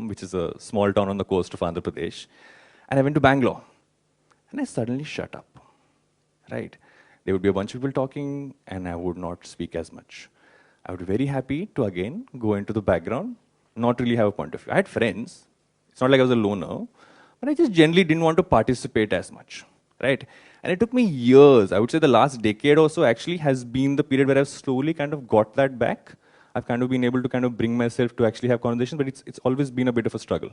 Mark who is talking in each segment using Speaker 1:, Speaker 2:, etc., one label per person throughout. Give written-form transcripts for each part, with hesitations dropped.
Speaker 1: which is a small town on the coast of Andhra Pradesh. And I went to Bangalore. And I suddenly shut up, right? There would be a bunch of people talking, and I would not speak as much. I would be very happy to again go into the background, not really have a point of view. I had friends. It's not like I was a loner, but I just generally didn't want to participate as much, right? And it took me years. I would say the last decade or so actually has been the period where I've slowly kind of got that back. I've kind of been able to kind of bring myself to actually have conversations, but it's always been a bit of a struggle.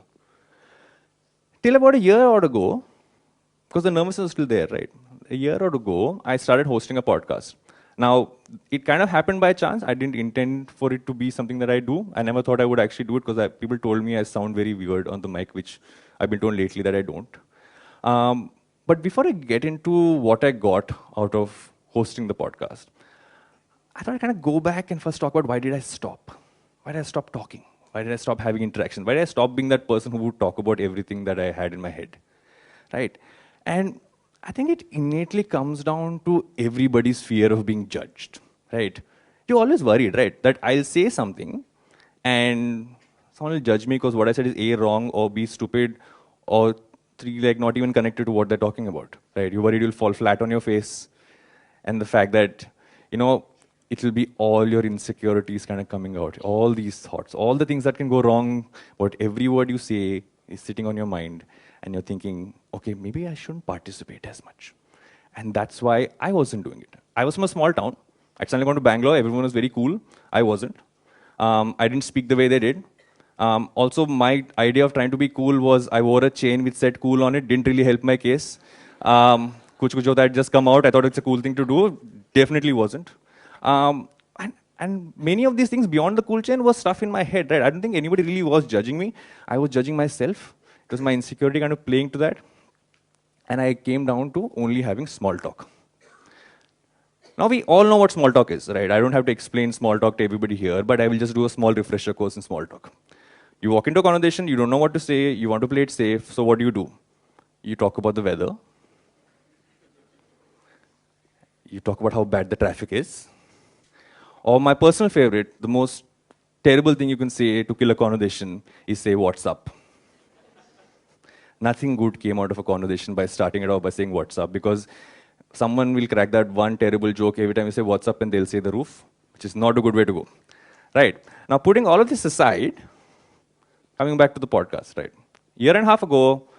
Speaker 1: Till about a year or ago, because the nervousness is still there, right? A year or ago, I started hosting a podcast. Now, it kind of happened by chance. I didn't intend for it to be something that I do. I never thought I would actually do it because people told me I sound very weird on the mic, which I've been told lately that I don't. But before I get into what I got out of hosting the podcast, I thought I'd kind of go back and first talk about why did I stop? Why did I stop talking? Why did I stop having interactions? Why did I stop being that person who would talk about everything that I had in my head? Right? And I think it innately comes down to everybody's fear of being judged, right? You're always worried, right? That I'll say something and someone will judge me because what I said is A, wrong, or B, stupid, or 3, like not even connected to what they're talking about, right? You're worried you'll fall flat on your face. And the fact that, it will be all your insecurities kind of coming out, all these thoughts, all the things that can go wrong, but every word you say is sitting on your mind. And you're thinking, okay, maybe I shouldn't participate as much. And that's why I wasn't doing it. I was from a small town. I'd suddenly gone to Bangalore. Everyone was very cool. I wasn't. I didn't speak the way they did. Also, my idea of trying to be cool was I wore a chain which said cool on it. Didn't really help my case. Kuch Kuch Hota had just come out. I thought it's a cool thing to do. Definitely wasn't. And many of these things beyond the cool chain was stuff in my head, right? I don't think anybody really was judging me. I was judging myself. It was my insecurity kind of playing to that. And I came down to only having small talk. Now we all know what small talk is, right? I don't have to explain small talk to everybody here, but I will just do a small refresher course in small talk. You walk into a conversation, you don't know what to say, you want to play it safe, so what do? You talk about the weather. You talk about how bad the traffic is. Or my personal favorite, the most terrible thing you can say to kill a conversation is say, what's up? Nothing good came out of a conversation by starting it off by saying what's up, because someone will crack that one terrible joke every time you say what's up and they'll say the roof, which is not a good way to go. Right. Now, putting all of this aside, coming back to the podcast, right? Year and a half ago,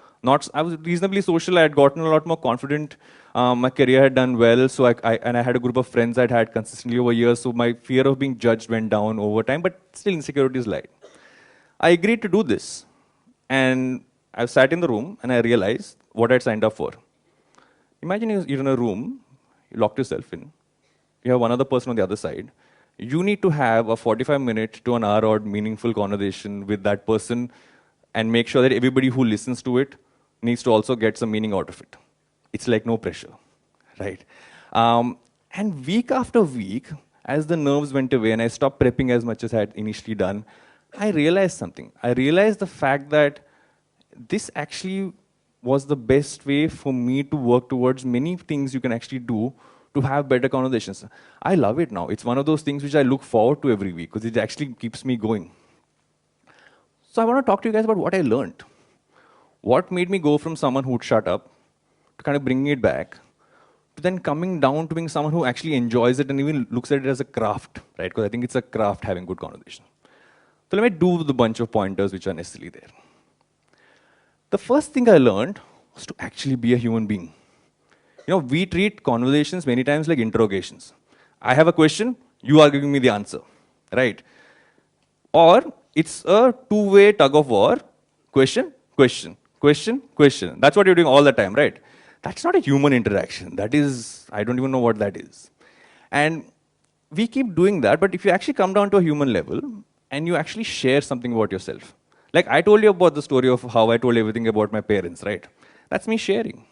Speaker 1: I was reasonably social. I had gotten a lot more confident. My career had done well, so I had a group of friends I'd had consistently over years, so my fear of being judged went down over time, but still insecurities lied. I agreed to do this, and I sat in the room and I realized what I'd signed up for. Imagine you're in a room, you locked yourself in, you have one other person on the other side. You need to have a 45-minute to an hour odd meaningful conversation with that person and make sure that everybody who listens to it needs to also get some meaning out of it. It's like no pressure, right? And week after week, as the nerves went away and I stopped prepping as much as I had initially done, I realized something. I realized the fact that this actually was the best way for me to work towards many things you can actually do to have better conversations. I love it now. It's one of those things which I look forward to every week because it actually keeps me going. So I want to talk to you guys about what I learned. What made me go from someone who'd shut up to kind of bringing it back to then coming down to being someone who actually enjoys it and even looks at it as a craft, right? Because I think it's a craft having good conversation. So let me do the bunch of pointers which are necessarily there. The first thing I learned was to actually be a human being. We treat conversations many times like interrogations. I have a question, you are giving me the answer, right? Or it's a two-way tug of war, question, question, question, question. That's what you're doing all the time, right? That's not a human interaction. That is, I don't even know what that is. And we keep doing that, but if you actually come down to a human level and you actually share something about yourself, like I told you about the story of how I told everything about my parents, right? That's me sharing.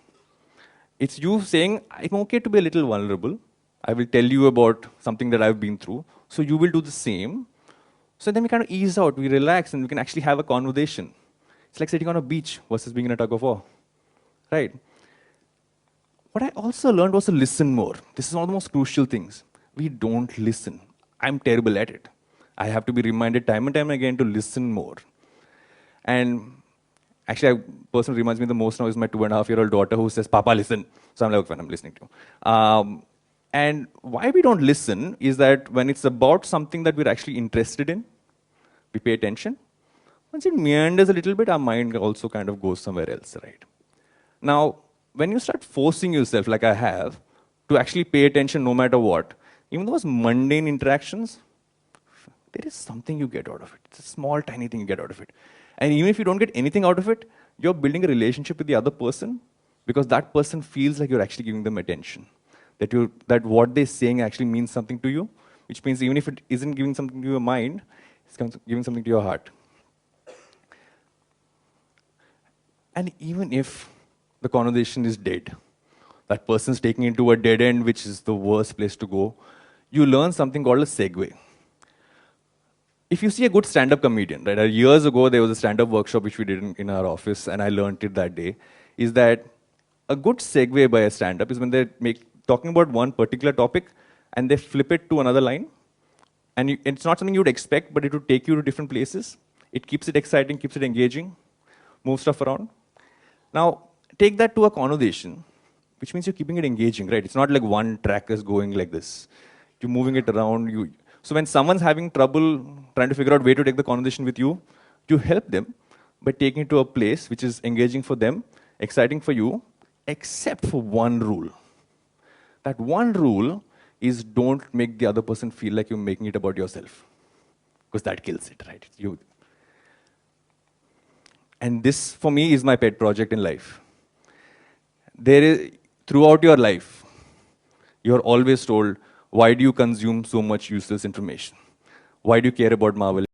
Speaker 1: It's you saying, I'm okay to be a little vulnerable. I will tell you about something that I've been through. So you will do the same. So then we kind of ease out, we relax, and we can actually have a conversation. It's like sitting on a beach versus being in a tug of war, right? What I also learned was to listen more. This is one of the most crucial things. We don't listen. I'm terrible at it. I have to be reminded time and time again to listen more. And actually, a person who reminds me the most now is my 2.5-year-old daughter who says, Papa, listen. So I'm like, okay, I'm listening to you. And why we don't listen is that when it's about something that we're actually interested in, we pay attention. Once it meanders a little bit, our mind also kind of goes somewhere else, right? Now, when you start forcing yourself, like I have, to actually pay attention no matter what, even those mundane interactions, there is something you get out of it. It's a small, tiny thing you get out of it. And even if you don't get anything out of it, you're building a relationship with the other person because that person feels like you're actually giving them attention. That what they're saying actually means something to you, which means even if it isn't giving something to your mind, it's giving something to your heart. And even if the conversation is dead, that person's taking into a dead end, which is the worst place to go, you learn something called a segue. If you see a good stand-up comedian, right? Years ago, there was a stand-up workshop which we did in our office, and I learned it that day, is that a good segue by a stand-up is when they're talking about one particular topic, and they flip it to another line, and it's not something you would expect, but it would take you to different places. It keeps it exciting, keeps it engaging, moves stuff around. Now, take that to a conversation, which means you're keeping it engaging, right? It's not like one track is going like this. You're moving it around. So when someone's having trouble trying to figure out where to take the conversation with you, you help them by taking it to a place which is engaging for them, exciting for you, except for one rule. That one rule is don't make the other person feel like you're making it about yourself. Because that kills it, right? And this, for me, is my pet project in life. Throughout your life, you're always told, why do you consume so much useless information? Why do you care about Marvel?